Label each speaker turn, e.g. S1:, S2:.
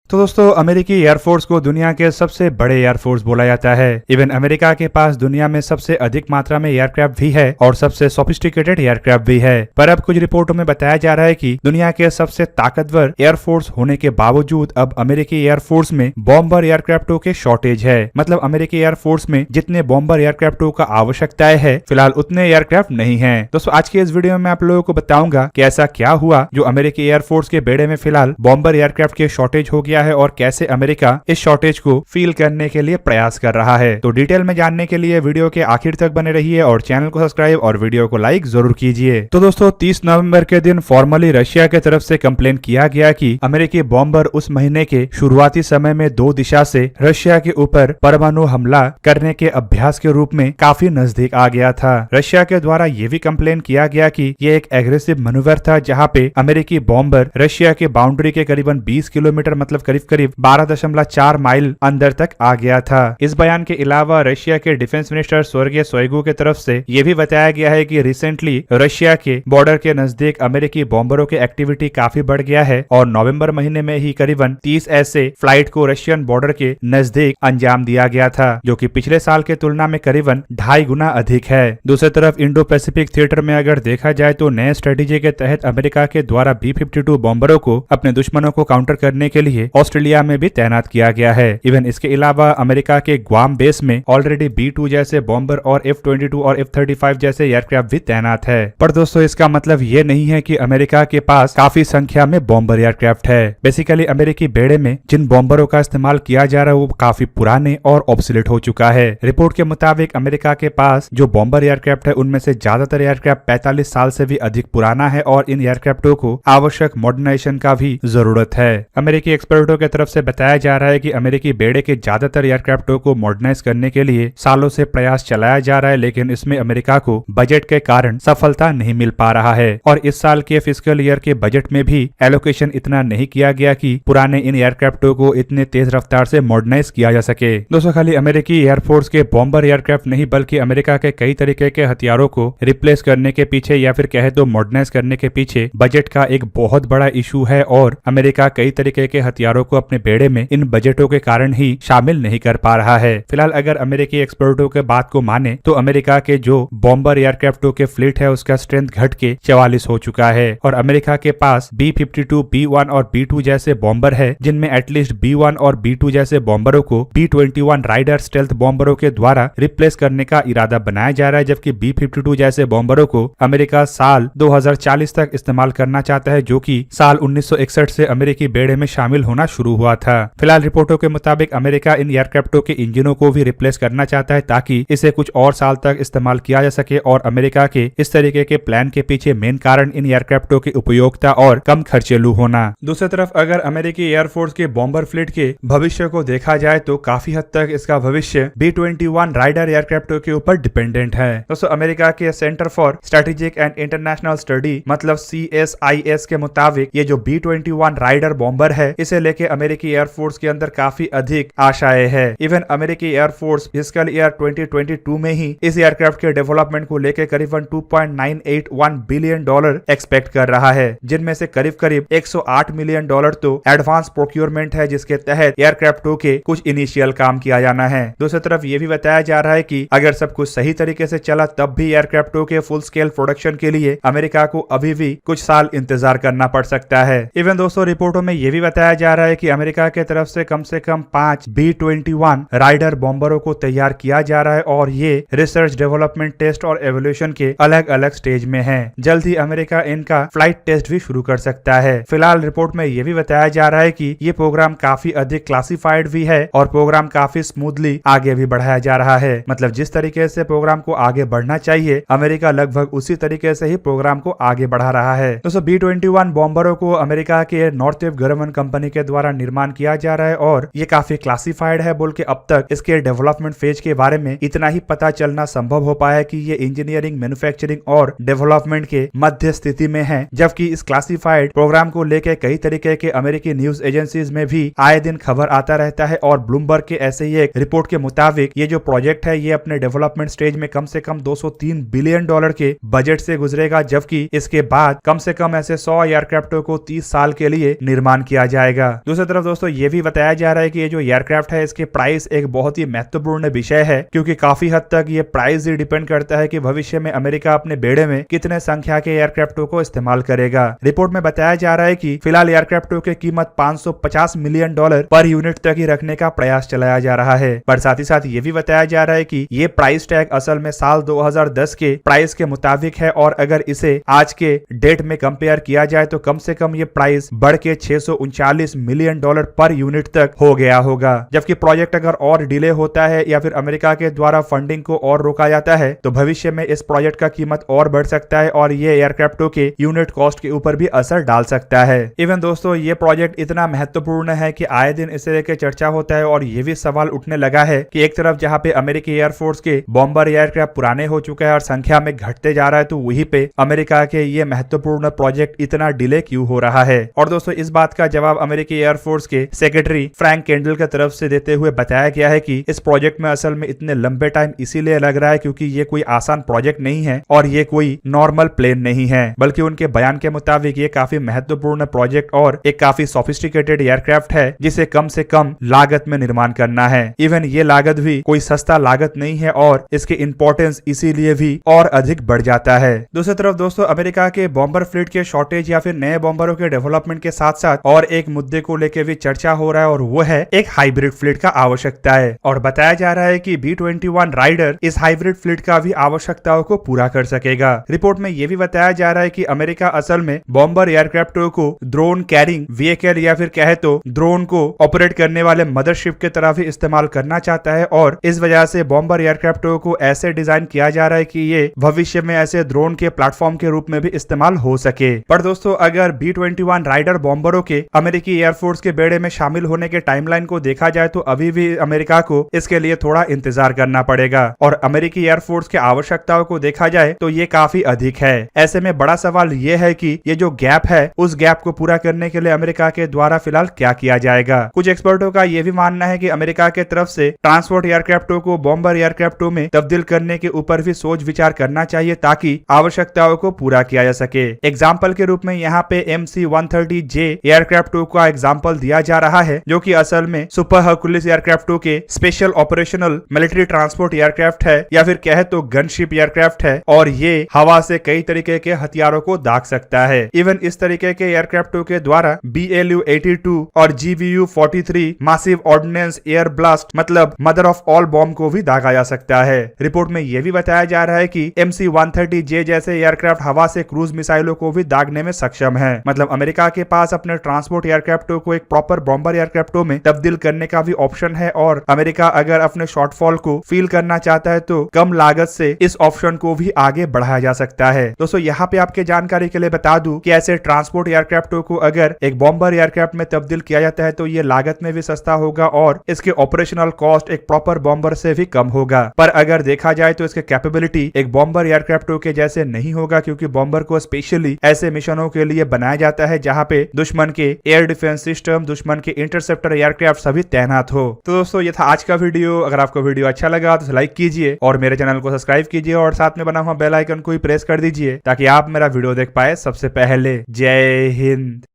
S1: तो दोस्तों अमेरिकी एयरफोर्स को दुनिया के सबसे बड़े एयरफोर्स बोला जाता है। इवन अमेरिका के पास दुनिया में सबसे अधिक मात्रा में एयरक्राफ्ट भी है और सबसे सोफिस्टिकेटेड एयरक्राफ्ट भी है। पर अब कुछ रिपोर्टों में बताया जा रहा है कि दुनिया के सबसे ताकतवर एयरफोर्स होने के बावजूद अब अमेरिकी एयरफोर्स में बॉम्बर एयरक्राफ्टों के शॉर्टेज है। मतलब अमेरिकी एयरफोर्स में जितने बॉम्बर एयरक्राफ्टों का आवश्यकताएं है फिलहाल उतने एयरक्राफ्ट नहीं है। दोस्तों आज के इस वीडियो में आप लोगों को बताऊंगा कि ऐसा क्या हुआ जो अमेरिकी एयरफोर्स के बेड़े में फिलहाल बॉम्बर एयरक्राफ्ट के शॉर्टेज हो गया है और कैसे अमेरिका इस शॉर्टेज को फील करने के लिए प्रयास कर रहा है। तो डिटेल में जानने के लिए वीडियो के आखिर तक बने रहिए और चैनल को सब्सक्राइब और वीडियो को लाइक जरूर कीजिए। तो दोस्तों 30 नवंबर के दिन फॉर्मली रशिया के तरफ से कंप्लेन किया गया कि अमेरिकी बॉम्बर उस महीने के शुरुआती समय में 2 दिशा से रशिया के ऊपर परमाणु हमला करने के अभ्यास के रूप में काफी नजदीक आ गया था। रशिया के द्वारा ये भी कंप्लेन किया गया कि ये एक एग्रेसिव मनूवर था जहाँ पे अमेरिकी बॉम्बर रशिया के बाउंड्री के करीबन 20 किलोमीटर मतलब करीब 12.4 माइल अंदर तक आ गया था। इस बयान के अलावा रशिया के डिफेंस मिनिस्टर सर्गेई शोइगु के तरफ से यह भी बताया गया है कि रिसेंटली रशिया के बॉर्डर के नजदीक अमेरिकी बॉम्बरों की एक्टिविटी काफी बढ़ गया है और नवंबर महीने में ही करीबन 30 ऐसे फ्लाइट को रशियन बॉर्डर के नजदीक अंजाम दिया गया था जो कि पिछले साल के तुलना में करीबन 2.5 गुना अधिक है। दूसरी तरफ इंडो पैसिफिक थिएटर में अगर देखा जाए तो नए स्ट्रेटेजी के तहत अमेरिका के द्वारा B-52 बॉम्बरों को अपने दुश्मनों को काउंटर करने के लिए ऑस्ट्रेलिया में भी तैनात किया गया है। इवन इसके अलावा अमेरिका के ग्वाम बेस में ऑलरेडी B-2 जैसे बॉम्बर और F-22 और F-35 जैसे एयरक्राफ्ट भी तैनात है। पर दोस्तों इसका मतलब ये नहीं है कि अमेरिका के पास काफी संख्या में बॉम्बर एयरक्राफ्ट है। बेसिकली अमेरिकी बेड़े में जिन बॉम्बरों का इस्तेमाल किया जा रहा है वो काफी पुराने और ऑब्सोलेट हो चुका है। रिपोर्ट के मुताबिक अमेरिका के पास जो बॉम्बर एयरक्राफ्ट है उनमें से ज्यादातर एयरक्राफ्ट 45 साल से भी अधिक पुराना है और इन एयरक्राफ्टों को आवश्यक मॉडर्नाइजेशन का भी जरूरत है। अमेरिकी एक्सपर्टों की तरफ से बताया जा रहा है कि अमेरिकी बेड़े के ज्यादातर एयरक्राफ्टों को मॉडर्नाइज करने के लिए सालों से प्रयास चलाया जा रहा है लेकिन इसमें अमेरिका को बजट के कारण सफलता नहीं मिल पा रहा है और इस साल के फिस्कल ईयर के बजट में भी एलोकेशन इतना नहीं किया गया कि पुराने इन एयरक्राफ्टों को इतने तेज रफ्तार से मॉडर्नाइज किया जा सके। दोस्तों खाली अमेरिकी एयरफोर्स के बॉम्बर एयरक्राफ्ट नहीं बल्कि अमेरिका के कई तरीके के हथियारों को रिप्लेस करने के पीछे या फिर कहे तो मॉडर्नाइज करने के पीछे बजट का एक बहुत बड़ा इशू है और अमेरिका कई तरीके के हथियारों को अपने बेड़े में इन बजटों के कारण ही शामिल नहीं कर पा रहा है। फिलहाल अगर अमेरिकी एक्सपर्टों के बात को माने तो अमेरिका के जो बॉम्बर एयरक्राफ्टों के फ्लीट है उसका स्ट्रेंथ घट के 44 हो चुका है और अमेरिका के पास B-52, B-1 और B-2 जैसे बॉम्बर है जिनमें एटलीस्ट B-1 और B-2 जैसे बॉम्बरों को B-21 राइडर स्टेल्थ बॉम्बरों के द्वारा रिप्लेस करने का इरादा बनाया जा रहा है जबकि B-52 जैसे बॉम्बरों को अमेरिका साल 2040 तक इस्तेमाल करना चाहता है जो कि साल 1961 से अमेरिकी बेड़े में शामिल होना शुरू हुआ था। फिलहाल रिपोर्टों के मुताबिक अमेरिका इन एयरक्राफ्टों के इंजनों को भी रिप्लेस करना चाहता है ताकि इसे कुछ और साल तक इस्तेमाल किया जा सके और अमेरिका के इस तरीके के प्लान के पीछे मेन कारण इन एयरक्राफ्टों की उपयोगिता और कम खर्चेलू होना। दूसरी तरफ अगर अमेरिकी एयरफोर्स के बॉम्बर फ्लीट के भविष्य को देखा जाए तो काफी हद तक इसका भविष्य B-21 राइडर एयरक्राफ्टों के ऊपर डिपेंडेंट है। दोस्तों अमेरिका के centre for strategic and international study मतलब CSIS के मुताबिक ये जो B-21 राइडर बॉम्बर है इसे लेके अमेरिकी एयरफोर्स के अंदर काफी अधिक आशाएं है। इवन अमेरिकी एयरफोर्स फिस्कल ईयर 2022 में ही इस एयरक्राफ्ट के डेवलपमेंट को लेकर करीबन $2.981 बिलियन एक्सपेक्ट कर रहा है जिनमें से करीब 108 मिलियन डॉलर तो एडवांस प्रोक्योरमेंट है जिसके तहत एयरक्राफ्टों के कुछ इनिशियल काम किया जाना है। दूसरी तरफ ये भी बताया जा रहा है कि अगर सब कुछ सही तरीके से चला तब भी एयरक्राफ्टों के फुल स्केल प्रोडक्शन के लिए अमेरिका को अभी भी कुछ साल इंतजार करना पड़ सकता है। इवन दोस्तों रिपोर्टों में यह भी बताया जा रहा है कि अमेरिका के तरफ से कम 5 B-21 राइडर बॉम्बरों को तैयार किया जा रहा है और ये रिसर्च डेवलपमेंट टेस्ट और एवोल्यूशन के अलग अलग स्टेज में है। जल्द ही अमेरिका इनका फ्लाइट टेस्ट भी शुरू कर सकता है। फिलहाल रिपोर्ट में यह भी बताया जा रहा है कि ये प्रोग्राम काफी अधिक क्लासिफाइड भी है और प्रोग्राम काफी स्मूथली आगे भी बढ़ाया जा रहा है। मतलब जिस तरीके से प्रोग्राम को आगे बढ़ना चाहिए अमेरिका लगभग उसी तरीके से ही प्रोग्राम को आगे बढ़ा रहा है। दोस्तों B-21 बॉम्बरों को अमेरिका के नॉर्थवेव गवर्नमेंट कंपनी के द्वारा निर्माण किया जा रहा है और ये काफी क्लासिफाइड है बोल के अब तक इसके डेवलपमेंट फेज के बारे में इतना ही पता चलना संभव हो पाया कि ये इंजीनियरिंग मैन्युफैक्चरिंग और डेवलपमेंट के मध्य स्थिति में है जबकि इस क्लासिफाइड प्रोग्राम को लेकर कई तरीके के अमेरिकी न्यूज एजेंसीज में भी आए दिन खबर आता रहता है और ब्लूमबर्ग के ऐसे ही एक रिपोर्ट के मुताबिक ये जो प्रोजेक्ट है ये अपने डेवलपमेंट स्टेज में कम से कम $203 बिलियन के बजट से गुजरेगा जबकि इसके बाद कम से कम ऐसे 100 एयरक्राफ्टों को 30 साल के लिए निर्माण किया जाएगा। दूसरी तरफ दोस्तों ये भी बताया जा रहा है कि ये जो एयरक्राफ्ट है इसके प्राइस एक बहुत ही महत्वपूर्ण विषय है, क्योंकि काफी हद तक ये प्राइस ही डिपेंड करता है कि भविष्य में अमेरिका अपने बेड़े में कितने संख्या के एयरक्राफ्टों को इस्तेमाल करेगा। रिपोर्ट में बताया जा रहा है कि फिलहाल एयरक्राफ्टों की कीमत $550 मिलियन पर यूनिट तक ही रखने का प्रयास चलाया जा रहा है। पर साथ ही साथ ये भी बताया जा रहा है कि ये प्राइस टैग असल में साल 2010 के प्राइस के मुताबिक है, और अगर इसे आज के डेट में कंपेयर किया जाए तो कम से कम ये प्राइस बढ़ के $639 मिलियन पर यूनिट तक हो गया होगा। जबकि प्रोजेक्ट अगर और डिले होता है या फिर अमेरिका के द्वारा फंडिंग को और रोका जाता है तो भविष्य में इस प्रोजेक्ट का कीमत और बढ़ सकता है और ये एयरक्राफ्टों के यूनिट कॉस्ट के ऊपर भी असर डाल सकता है। इवन दोस्तों ये प्रोजेक्ट इतना महत्वपूर्ण है कि आए दिन इसे लेकर चर्चा होता है और ये भी सवाल उठने लगा है कि एक तरफ जहां पे अमेरिकी एयरफोर्स के बॉम्बर एयरक्राफ्ट पुराने हो चुके हैं और संख्या में घटते जा रहा है, तो वहीं पे अमेरिका के ये महत्वपूर्ण प्रोजेक्ट इतना डिले क्यों हो रहा है। और दोस्तों इस बात का जवाब अमेरिकी एयरफोर्स के सेक्रेटरी फ्रैंक कैंडल की तरफ से देते हुए बताया गया है कि इस प्रोजेक्ट में असल में इतने लंबे टाइम इसीलिए लग रहा है क्योंकि ये कोई आसान प्रोजेक्ट नहीं है और ये कोई नॉर्मल प्लेन नहीं है, बल्कि उनके बयान के मुताबिक ये काफी महत्वपूर्ण प्रोजेक्ट और एक काफी सोफिस्टिकेटेड एयरक्राफ्ट है जिसे कम से कम लागत में निर्माण करना है। इवन ये लागत भी कोई सस्ता लागत नहीं है और इसके इंपॉर्टेंस इसीलिए भी और अधिक बढ़ जाता है। दूसरी तरफ दोस्तों अमेरिका के बॉम्बर फ्लीट के शॉर्टेज या फिर नए बॉम्बरों के डेवलपमेंट के साथ साथ और एक मुद्दे को लेकर भी चर्चा हो रहा है और वो है एक हाइब्रिड फ्लीट का आवश्यकता है। और बताया जा रहा है कि B-21 राइडर इस हाइब्रिड फ्लीट का भी आवश्यकताओं को पूरा कर सकेगा। रिपोर्ट में यह भी बताया जा रहा है कि अमेरिका असल में बॉम्बर एयरक्राफ्टों को ड्रोन कैरिंग व्हीकल या फिर कहे तो ड्रोन को ऑपरेट करने वाले मदरशिप की तरह भी इस्तेमाल करना चाहता है और इस वजह से बॉम्बर एयरक्राफ्टों को ऐसे डिजाइन किया जा रहा है कि ये भविष्य में ऐसे ड्रोन के प्लेटफॉर्म के रूप में भी इस्तेमाल हो सके। पर दोस्तों अगर B-21 राइडर बॉम्बरों के अमेरिकी एयरफोर्स के बेड़े में शामिल होने के टाइमलाइन को देखा जाए तो अभी भी अमेरिका को इसके लिए थोड़ा इंतजार करना पड़ेगा और अमेरिकी एयरफोर्स के आवश्यकताओं को देखा जाए तो ये काफी अधिक है। ऐसे में बड़ा सवाल ये है कि ये जो गैप है उस गैप को पूरा करने के लिए अमेरिका के द्वारा फिलहाल क्या किया जाएगा। कुछ एक्सपर्टों का यह भी मानना है कि अमेरिका के तरफ से ट्रांसपोर्ट एयरक्राफ्टों को बॉम्बर एयरक्राफ्टों में तब्दील करने के ऊपर भी सोच विचार करना चाहिए ताकि आवश्यकताओं को पूरा किया जा सके। एग्जाम्पल के रूप में यहाँ पे MC-130J एयरक्राफ्टों का एग्जाम्पल दिया जा रहा है जो कि असल में सुपर हर्कुलिस एयरक्राफ्टों के special operational military transport aircraft है या फिर कहे तो गनशिप एयरक्राफ्ट है और ये हवा से कई तरीके के हथियारों को दाग सकता है। इवन इस तरीके के एयरक्राफ्टों के द्वारा BLU-82 और GBU-43 massive ordnance air blast मतलब मदर ऑफ ऑल बॉम्ब को भी दागा जा सकता है। रिपोर्ट में यह भी बताया जा रहा है कि MC-130J जैसे एयरक्राफ्ट हवा से क्रूज मिसाइलों को भी दागने में सक्षम है। मतलब अमेरिका के पास अपने ट्रांसपोर्ट एयरक्राफ्टों को एक प्रॉपर बॉम्बर एयरक्राफ्टों में तब्दील करने का भी ऑप्शन है और अमेरिका अगर अपने शॉर्टफॉल को फील करना चाहता है तो कम लागत से इस ऑप्शन को भी आगे बढ़ाया जा सकता है। दोस्तों यहाँ पे आपके जानकारी के लिए बता दूं कि ऐसे ट्रांसपोर्ट एयरक्राफ्टों को अगर एक बॉम्बर एयरक्राफ्ट में तब्दील किया जाता है तो ये लागत में भी सस्ता होगा और इसके ऑपरेशनल कॉस्ट एक प्रॉपर बॉम्बर से भी कम होगा। पर अगर देखा जाए तो इसके कैपेबिलिटी एक बॉम्बर एयरक्राफ्टों के जैसे नहीं होगा क्योंकि बॉम्बर को स्पेशली ऐसे मिशनों के लिए बनाया जाता है जहाँ पे दुश्मन के एयर डिफेंस सिस्टम, दुश्मन के इंटरसेप्टर एयरक्राफ्ट सभी तैनात हो। तो दोस्तों ये था आज का वीडियो। अगर आपको वीडियो अच्छा लगा तो लाइक कीजिए और मेरे चैनल को सब्सक्राइब कीजिए और साथ में बना हुआ बेल आइकन को भी प्रेस कर दीजिए ताकि आप मेरा वीडियो देख पाए सबसे पहले। जय हिंद।